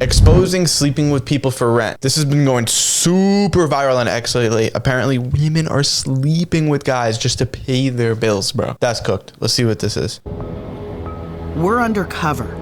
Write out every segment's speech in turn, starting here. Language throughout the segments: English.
Exposing sleeping with people for rent. This has been going super viral on X lately. Apparently, women are sleeping with guys just to pay their bills, bro. That's cooked. Let's see what this is. We're undercover,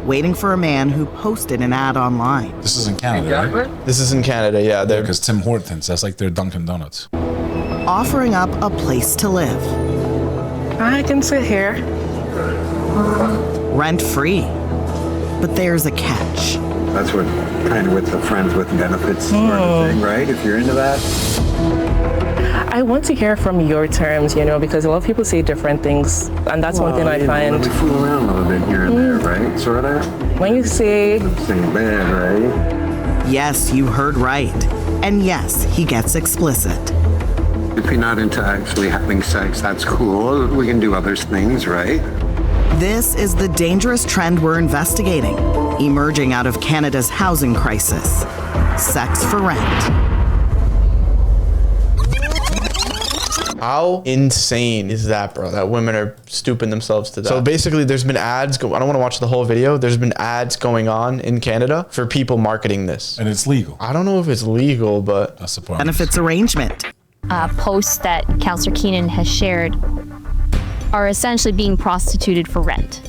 waiting for a man who posted an ad online. This is in Canada, right? This is in Canada, yeah. Because Tim Hortons, that's like their Dunkin' Donuts. Offering up a place to live. I can sit here. Rent-free. But there's a catch. That's what kind of with the friends with benefits sort of thing, right? If you're into that. I want to hear from your terms, you know, because a lot of people say different things, and that's one thing I find. We fool around a little bit here and there, right? Sort of. When you say same bed, right? Yes, you heard right. And yes, he gets explicit. If you're not into actually having sex, that's cool. We can do other things, right? This is the dangerous trend we're investigating, emerging out of Canada's housing crisis. Sex for rent. How insane is that, bro? That women are stooping themselves to that. So basically, there's been ads. I don't want to watch the whole video. There's been ads going on in Canada for people marketing this. And it's legal. I don't know if it's legal, but that's the point. Benefits arrangement. Posts that Counselor Keenan has shared are essentially being prostituted for rent.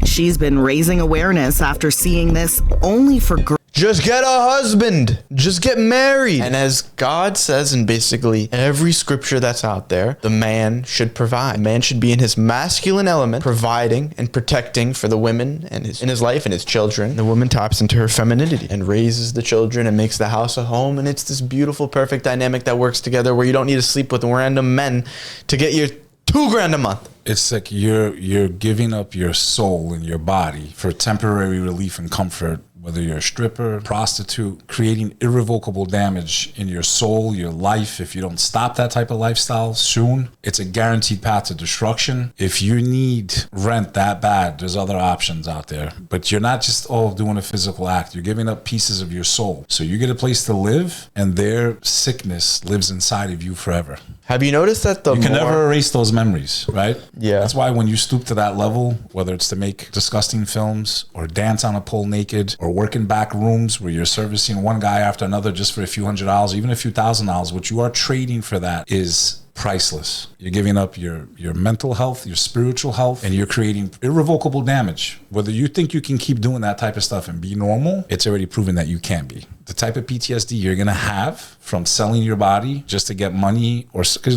She's been raising awareness after seeing this only for girls. Just get a husband. Just get married. And as God says in basically every scripture that's out there, the man should provide. The man should be in his masculine element, providing and protecting for the women and in his life and his children. The woman taps into her femininity and raises the children and makes the house a home. And it's this beautiful, perfect dynamic that works together where you don't need to sleep with random men to get your $2,000 a month. It's like you're giving up your soul and your body for temporary relief and comfort, whether you're a stripper, prostitute, creating irrevocable damage in your soul, your life. If you don't stop that type of lifestyle soon, it's a guaranteed path to destruction. If you need rent that bad, there's other options out there. But you're not just all doing a physical act. You're giving up pieces of your soul. So you get a place to live, and their sickness lives inside of you forever. Have you noticed that you can never erase those memories, right? Yeah. That's why when you stoop to that level, whether it's to make disgusting films or dance on a pole naked or work in back rooms where you're servicing one guy after another just for a few $100s, even a few $1,000s, what you are trading for that is priceless. You're giving up your mental health, your spiritual health, and you're creating irrevocable damage. Whether you think you can keep doing that type of stuff and be normal, it's already proven that you can't be. The type of PTSD you're gonna have from selling your body just to get money, or because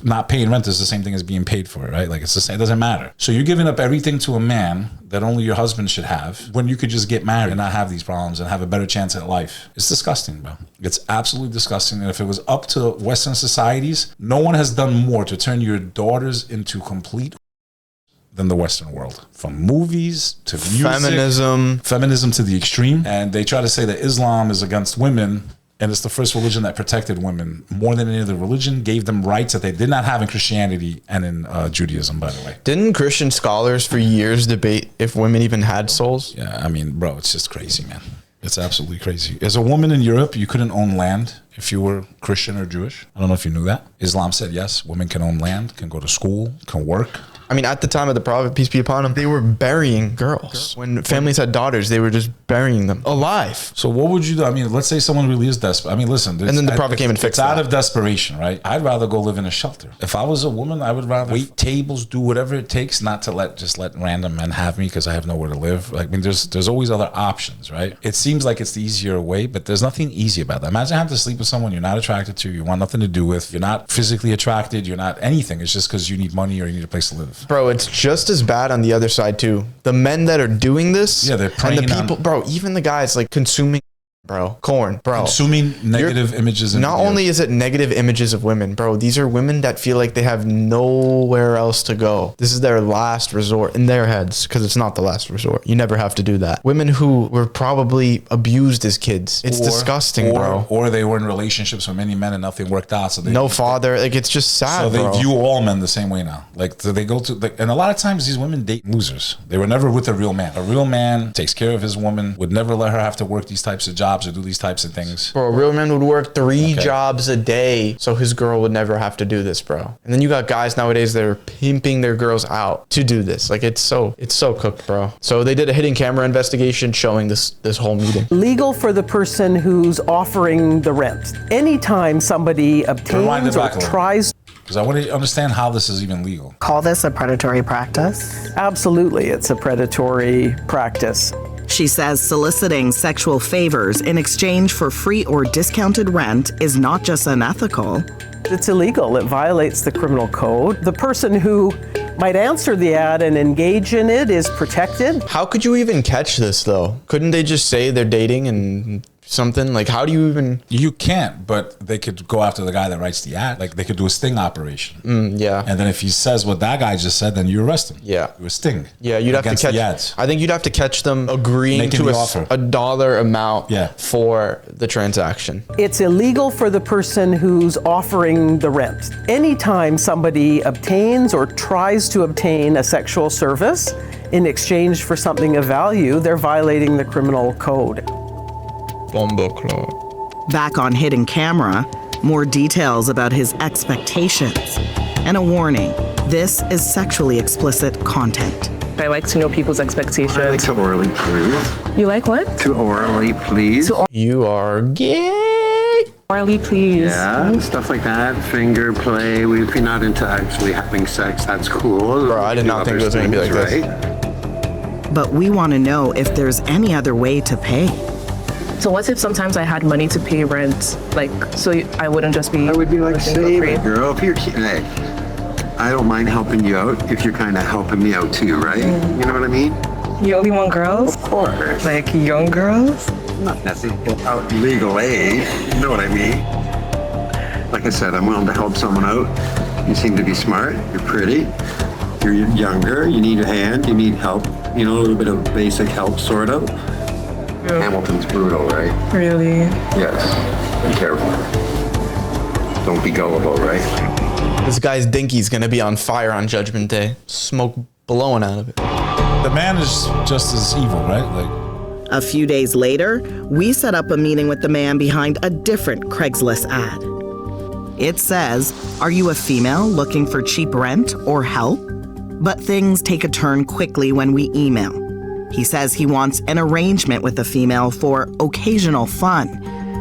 not paying rent is the same thing as being paid for it, right? Like it's the same, it doesn't matter. So you're giving up everything to a man that only your husband should have when you could just get married and not have these problems and have a better chance at life. It's disgusting, bro. It's absolutely disgusting. And if it was up to Western societies, no one has done more to turn your daughters into complete than the Western world. From movies to music, feminism to the extreme. And they try to say that Islam is against women, and it's the first religion that protected women more than any other religion, gave them rights that they did not have in Christianity and in Judaism, by the way. Didn't Christian scholars for years debate if women even had souls? Yeah, I mean, bro, it's just crazy, man. It's absolutely crazy. As a woman in Europe, you couldn't own land if you were Christian or Jewish. I don't know if you knew that. Islam said yes, women can own land, can go to school, can work. I mean, at the time of the Prophet, peace be upon him, they were burying girls. When families had daughters, they were just burying them alive. So what would you do? I mean, let's say someone really is desperate. I mean, listen. And then the Prophet came and fixed it. It's that. out of desperation, right? I'd rather go live in a shelter. If I was a woman, I would rather wait tables, do whatever it takes, not to just let random men have me because I have nowhere to live. Like, I mean, there's always other options, right? It seems like it's the easier way, but there's nothing easy about that. Imagine having to sleep with someone you're not attracted to, you want nothing to do with, you're not physically attracted, you're not anything. It's just because you need money or you need a place to live. Bro, it's just as bad on the other side too. The men that are doing this, yeah, they're preying and the people, bro, even the guys like consuming, bro, corn, bro, consuming negative images. Not only is it negative images of women, bro, these are women that feel like they have nowhere else to go. This is their last resort in their heads, because it's not the last resort. You never have to do that. Women who were probably abused as kids. It's disgusting, bro. Or they were in relationships with many men and nothing worked out. So no father. Like, it's just sad. So they bro. view all men the same way now. Like, so they go to, and a lot of times these women date losers. They were never with a real man. A real man takes care of his woman, would never let her have to work these types of jobs. jobs or do these types of things. Bro, a real man would work 3 jobs a day so his girl would never have to do this, bro. And then you got guys nowadays that are pimping their girls out to do this. Like, it's so cooked, bro. So they did a hidden camera investigation showing this whole meeting. Legal for the person who's offering the rent. Anytime somebody obtains or tries. Because I want to understand how this is even legal. Call this a predatory practice? Absolutely, it's a predatory practice. She says soliciting sexual favors in exchange for free or discounted rent is not just unethical. It's illegal. It violates the criminal code. The person who might answer the ad and engage in it is protected. How could you even catch this, though? Couldn't they just say they're dating and something? Like, how do you even... You can't, but they could go after the guy that writes the ad. Like, they could do a sting operation. Yeah. And then if he says what that guy just said, then you arrest him. Yeah. Do a sting. Yeah, you'd have to catch... the ads. I think you'd have to catch them agreeing Making to the offer. a dollar amount Yeah. for the transaction. It's illegal for the person who's offering the rent. Anytime somebody obtains or tries to obtain a sexual service in exchange for something of value, they're violating the criminal code. Back on hidden camera, more details about his expectations and a warning. This is sexually explicit content. I like to know people's expectations. I like to orally please. You like what? To orally please. You are gay. Orally, please. Yeah, stuff like that. Finger play. If you're not into actually having sex, that's cool. Bro, I did not think it was going to be like this. Right? But we want to know if there's any other way to pay. So what if sometimes I had money to pay rent, like, so I wouldn't just be... I would be like, working for save free? it, girl. If you're, hey, I don't mind helping you out if you're kind of helping me out too, right? You know what I mean? You only want girls? Of course. Like young girls? Not necessarily without legal aid. You know what I mean? Like I said, I'm willing to help someone out. You seem to be smart. You're pretty. You're younger. You need a hand. You need help. You know, a little bit of basic help, sort of. Yeah. Hamilton's brutal, right? Really? Yes. Be careful. Don't be gullible, right? This guy's dinky's going to be on fire on Judgment Day. Smoke blowing out of it. The man is just as evil, right? Like, A few days later, we set up a meeting with the man behind a different Craigslist ad. It says, "Are you a female looking for cheap rent or help?" But things take a turn quickly when we email. He says he wants an arrangement with a female for occasional fun.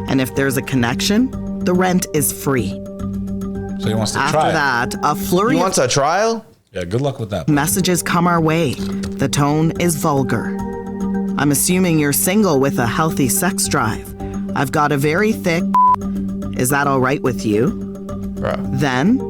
And if there's a connection, the rent is free. so he wants to After try it. that, a flurry You of want a trial? Yeah, good luck with that. messages come our way. The tone is vulgar. "I'm assuming you're single with a healthy sex drive. I've got a very thick. Is that all right with you?" Bro. Then,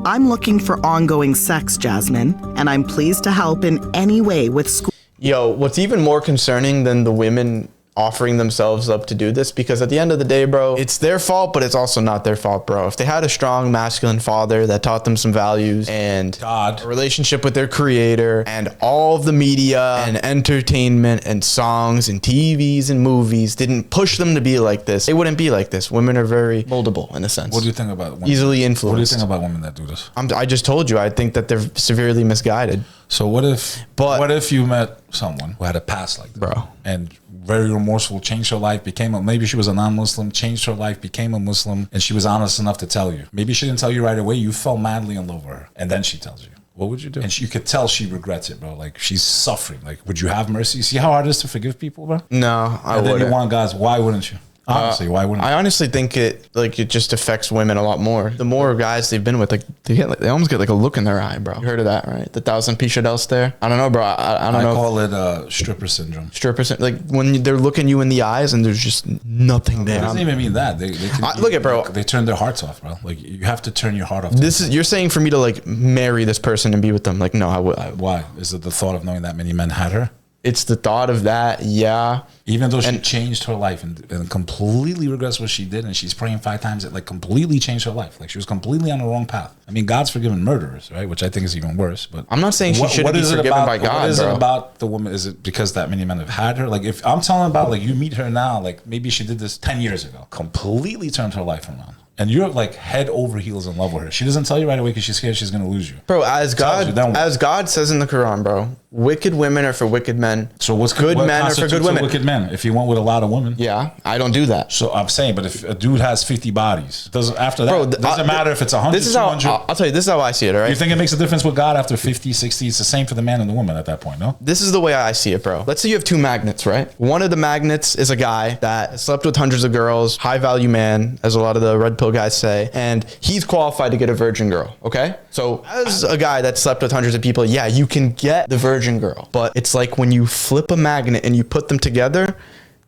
"I'm looking for ongoing sex, Jasmine, and I'm pleased to help in any way with school." Yo, what's even more concerning than the women offering themselves up to do this, because at the end of the day, bro, it's their fault, but it's also not their fault, bro. If they had a strong masculine father that taught them some values and God. a relationship with their creator and all of the media and entertainment and songs and TVs and movies didn't push them to be like this, they wouldn't be like this. Women are very moldable in a sense. What do you think about women? Easily What do you influenced. think about women that do this? I just told you, I think that they're severely misguided. So what if you met someone who had a past like that, Bro. and very remorseful, changed her life, maybe she was a non-Muslim, changed her life, became a Muslim, and she was honest enough to tell you. Maybe she didn't tell you right away. You fell madly in love with her, and then she tells you. What would you do? And you could tell she regrets it, bro. Like, she's suffering. Like, would you have mercy? See how hard it is to forgive people, bro? No, I And then wouldn't. you want guys. Why wouldn't you? Honestly, why wouldn't you? I honestly think it just affects women a lot more. The more guys they've been with, they almost get like a look in their eye, bro. You heard of that, right? The 1,000-piece shell stare. I don't know, bro. I don't know. I call it stripper syndrome. Stripper, like when they're looking you in the eyes and there's just nothing there. It doesn't even mean that. They can look at, bro. They turn their hearts off, bro. Like, you have to turn your heart off. You're saying for me to like marry this person and be with them? Like, no, I would. Why? Is it the thought of knowing that many men had her? It's the thought of that, yeah. Even though she changed her life and completely regrets what she did, and she's praying 5 times, it like completely changed her life. Like, she was completely on the wrong path. I mean, God's forgiven murderers, right? Which I think is even worse. But I'm not saying she shouldn't be forgiven by God, What is bro. it about the woman? Is it because that many men have had her? Like, if I'm telling about, like, you meet her now, like, maybe she did this 10 years ago, completely turned her life around. And you're like head over heels in love with her. She doesn't tell you right away because she's scared she's going to lose you. Bro, as God says in the Quran, bro, wicked women are for wicked men. So what's good what men are for good women? Wicked men. If he went with a lot of women. Yeah, I don't do that. So I'm saying, but if a dude has 50 bodies, after that, Bro, doesn't matter if it's 100, this is how 200. I'll tell you. This is how I see it. All right. You think it makes a difference with God after 50, 60? It's the same for the man and the woman at that point, no? This is the way I see it, bro. Let's say you have two magnets, right? One of the magnets is a guy that slept with hundreds of girls, high value man, as a lot of the red pill guys say, and he's qualified to get a virgin girl, okay? So as a guy that slept with hundreds of people, yeah, you can get the virgin girl, but it's like when you flip a magnet and you put them together,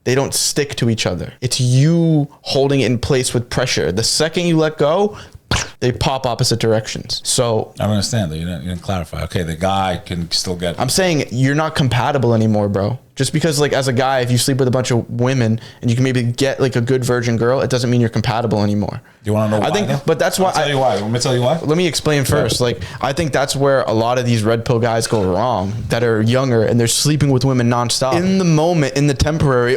they don't stick to each other. It's you holding it in place with pressure. The second you let go, they pop opposite directions. So I don't understand that. You didn't clarify. Okay, the guy can still get. I'm saying you're not compatible anymore, bro. Just because, like, as a guy, if you sleep with a bunch of women and you can maybe get like a good virgin girl, it doesn't mean you're compatible anymore. You want to know why? I think, though? but that's why. I'll tell you why. Let me tell you why. Let me explain first. Like, I think that's where a lot of these red pill guys go wrong, that are younger and they're sleeping with women nonstop. In the moment, in the temporary,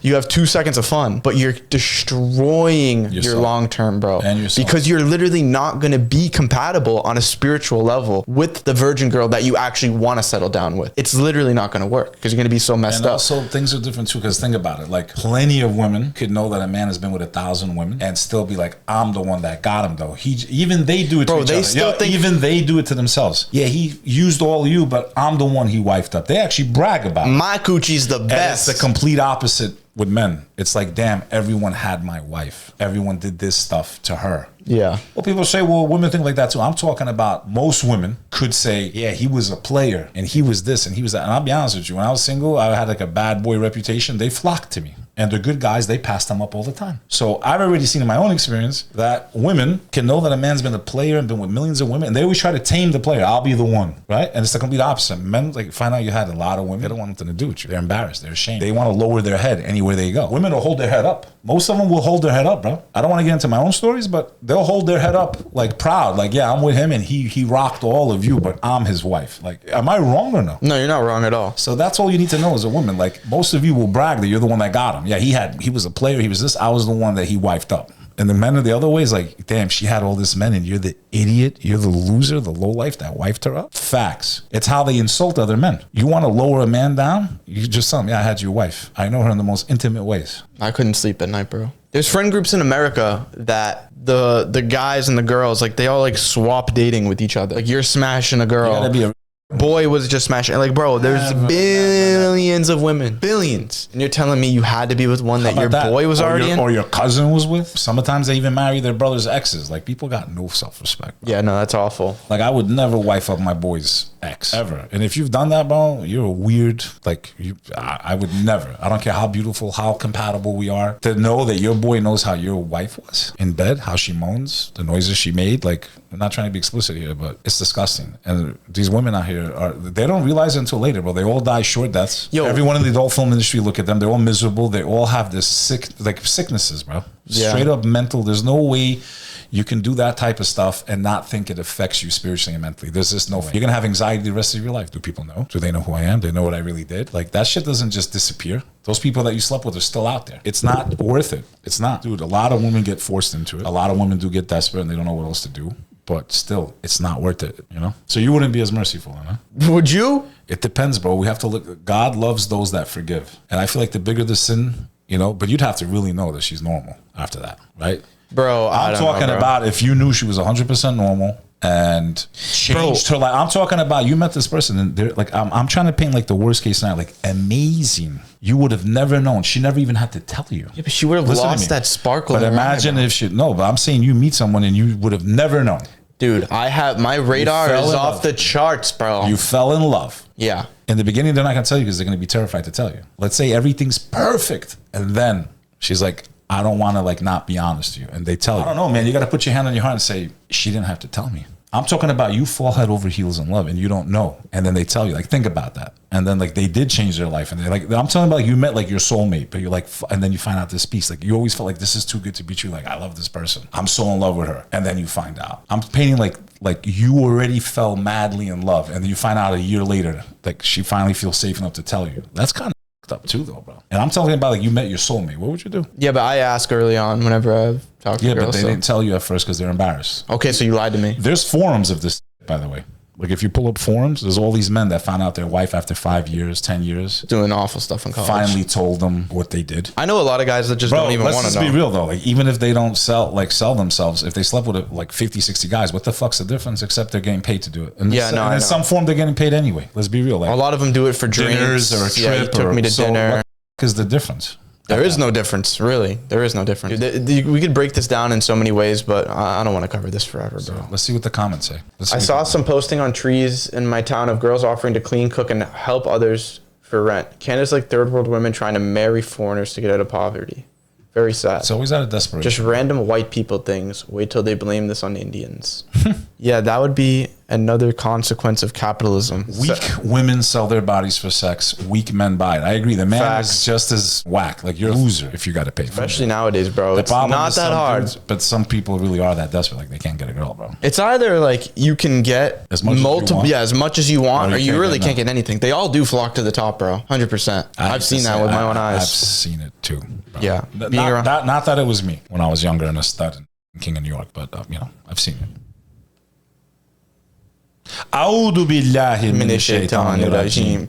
you have 2 seconds of fun, but you're destroying your long term, bro. And yourself. Because you're literally not going to be compatible on a spiritual level with the virgin girl that you actually want to settle down with. It's literally not going to work because you're going to be so messed up. Also, things are different too, because think about it. Like, plenty of women could know that a man has been with 1,000 women and still be like, I'm the one that got him, though. Even they do it to each other. Still think even they do it to themselves. Yeah, he used all you, but I'm the one he wifed up. They actually brag about it. My coochie's the best. And it's the complete opposite with men. It's like, damn, everyone had my wife. Everyone did this stuff to her. Yeah. Well, people say, well, women think like that too. I'm talking about most women could say, yeah, he was a player and he was this and he was that. And I'll be honest with you, when I was single, I had like a bad boy reputation. They flocked to me. And the good guys, they passed them up all the time. So I've already seen in my own experience that women can know that a man's been a player and been with millions of women, and they always try to tame the player. I'll be the one, right? And it's the complete opposite. Men, like, find out you had a lot of women, they don't want nothing to do with you. They're embarrassed. They're ashamed. They want to lower their head anywhere they go. Women will hold their head up. Most of them will hold their head up, bro. I don't want to get into my own stories, but they'll hold their head up, like, proud. Like, yeah, I'm with him and he rocked all of you, but I'm his wife. Like, am I wrong or no? No, you're not wrong at all. So that's all you need to know as a woman. Like, most of you will brag that you're the one that got him. Yeah, he was a player, he was this, I was the one that he wifed up. And the men are the other way is like, damn, she had all this men and you're the idiot, you're the loser, the lowlife that wifed her up. Facts. It's how they insult other men. You want to lower a man down? You just tell him, yeah, I had your wife. I know her in the most intimate ways. I couldn't sleep at night, bro. There's friend groups in America that the guys and the girls, like, they all like swap dating with each other. Like, you're smashing a girl. You gotta be a boy was just smashing. Like, bro, there's billions of women. Billions. And you're telling me you had to be with one that your boy was already in? Or your cousin was with? Sometimes they even marry their brother's exes. Like, people got no self-respect. Yeah, no, that's awful. Like, I would never wife up my boy's ex. Ever. And if you've done that, bro, you're a weird, like, I would never. I don't care how beautiful, how compatible we are. To know that your boy knows how your wife was in bed, how she moans, the noises she made. Like, I'm not trying to be explicit here, but it's disgusting. And these women out here, they don't realize it until later, bro. They all die short deaths. Yo, everyone in the adult film industry, look at them. They're all miserable. They all have this sicknesses, bro. Yeah. Straight up mental. There's no way you can do that type of stuff and not think it affects you spiritually and mentally. There's just no way. You're going to have anxiety the rest of your life. Do people know? Do they know who I am? Do they know what I really did? Like, that shit doesn't just disappear. Those people that you slept with are still out there. It's not worth it. It's not. Dude, a lot of women get forced into it. A lot of women do get desperate and they don't know what else to do. But still, it's not worth it, you know? So you wouldn't be as merciful, huh? Would you? It depends, bro. We have to look. God loves those that forgive. And I feel like the bigger the sin, you know, but you'd have to really know that she's normal after that, right? Bro, I'm talking about if you knew she was 100% normal and changed her life. I'm talking about you met this person and they're like, I'm trying to paint like the worst case scenario, like amazing. You would have never known. She never even had to tell you. Yeah, but she would have lost that sparkle. But imagine if she, no, but I'm saying you meet someone and you would have never known. Dude, I have, my radar is off the charts, bro. You fell in love. Yeah. In the beginning, they're not going to tell you because they're going to be terrified to tell you. Let's say everything's perfect. And then she's like, I don't want to like not be honest to you. And they tell you. I don't know, man. You got to put your hand on your heart and say, she didn't have to tell me. I'm talking about you fall head over heels in love and you don't know. And then they tell you, like, think about that. And then like they did change their life. And they're like, I'm talking about like, you met like your soulmate, but you're like, and then you find out this piece. Like you always felt like this is too good to be true. Like, I love this person. I'm so in love with her. And then you find out. I'm painting like you already fell madly in love. And then you find out a year later, like she finally feels safe enough to tell you. That's kind of up too though, bro. And I'm talking about like you met your soulmate. What would you do? Yeah, but I ask early on whenever I've talked to girls. Yeah, but they didn't tell you at first because they're embarrassed. Okay, so you lied to me. There's forums of this, by the way. Like if you pull up forums, there's all these men that found out their wife after 5 years, 10 years, Doing awful stuff in college. finally told them what they did. I know a lot of guys that just don't even want to know. Let's just be real though. Like even if they don't sell themselves, if they slept with like 50, 60 guys, what the fuck's the difference except they're getting paid to do it? And in some form they're getting paid anyway. Let's be real. Like a lot of them do it for dinners drinks or a trip. He took me to dinner. What is the difference? There is no difference, really. There is no difference. We could break this down in so many ways, but I don't want to cover this forever, bro. Let's see what the comments say. I saw some posting on trees in my town of girls offering to clean, cook, and help others for rent. Canada's like third world women trying to marry foreigners to get out of poverty. Very sad. It's always out of desperation. Just random white people things. Wait till they blame this on Indians. Yeah, that would be another consequence of capitalism. Weak women sell their bodies for sex. Weak men buy it. I agree. The man is just as whack. Like you're a loser if you got to pay for it. Especially nowadays, bro. It's not that hard. Dudes, but some people really are that desperate. Like they can't get a girl, bro. It's either like you can get as much as much as you want, or you really can't get anything. They all do flock to the top, bro. 100%. I've seen that with my own eyes. I've seen it too, bro. Yeah. Not that it was me when I was younger and a stud in King of New York, but you know, I've seen it. A'udhu billahi minash shaitanir rajim.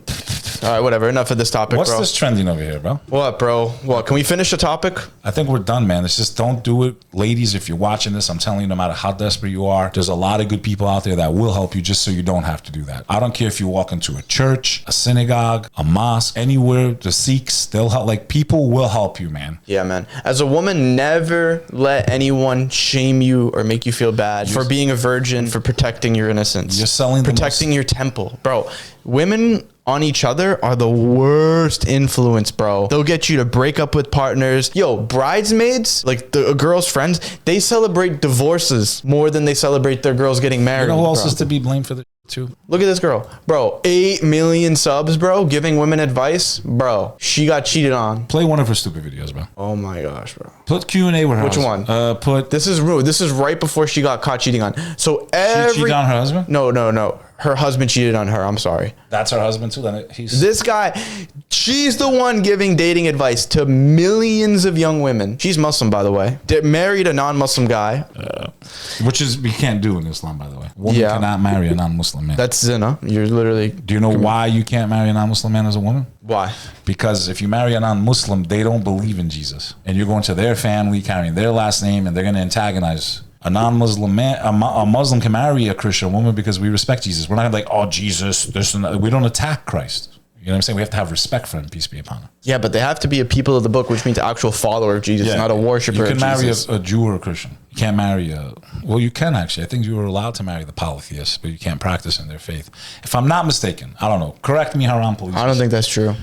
All right, whatever. Enough of this topic, What's bro. this trending over here, bro? What, bro? What? Can we finish the topic? I think we're done, man. It's just don't do it. Ladies, if you're watching this, I'm telling you, no matter how desperate you are, there's a lot of good people out there that will help you just so you don't have to do that. I don't care if you walk into a church, a synagogue, a mosque, anywhere, the Sikhs, they'll help. Like, people will help you, man. Yeah, man. As a woman, never let anyone shame you or make you feel bad for being a virgin, for protecting your innocence. You're selling protecting your temple. Bro, women on each other are the worst influence, bro. They'll get you to break up with partners. Yo, bridesmaids, like a girl's friends, they celebrate divorces more than they celebrate their girls getting married. You know who else is to be blamed for this too? Look at this girl, bro. 8 million subs, bro. Giving women advice, bro. She got cheated on. Play one of her stupid videos, bro. Oh my gosh, bro. Put Q&A with her. Which one? This is rude. This is right before she got caught cheating on. So she cheated on her husband? No. Her husband cheated on her. I'm sorry. That's her husband too. Then this guy, she's the one giving dating advice to millions of young women. She's Muslim, by the way. Married a non-Muslim guy. Which is, we can't do in Islam, by the way. Woman cannot marry a non-Muslim man. That's zina. You're literally... Do you know why you can't marry a non-Muslim man as a woman? Why? Because if you marry a non-Muslim, they don't believe in Jesus. And you're going to their family, carrying their last name, and they're going to antagonize a non-Muslim man. A Muslim can marry a Christian woman because we respect Jesus. We're not like, oh, Jesus, this and that. We don't attack Christ. You know what I'm saying? We have to have respect for him, peace be upon him. Yeah, but they have to be a people of the book, which means an actual follower of Jesus, not a worshiper of Jesus. You can marry a Jew or a Christian. You can't marry well, you can actually. I think you were allowed to marry the polytheists, but you can't practice in their faith. If I'm not mistaken, I don't know. Correct me, Haram Police. I don't think that's true.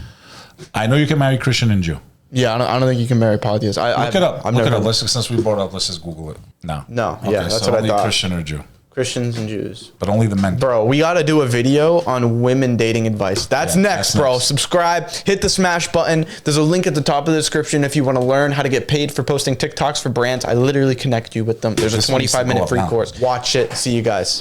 I know you can marry Christian and Jew. Yeah, I don't think you can marry polytheists. Look it up. Look it up. Since we brought it up, let's just Google it. No. Okay, that's what I thought. Christian or Jew. Christians and Jews. But only the men. Bro, we got to do a video on women dating advice. That's next, bro. Next. Subscribe, hit the smash button. There's a link at the top of the description if you want to learn how to get paid for posting TikToks for brands. I literally connect you with them. There's a 25-minute free course. Watch it. See you guys.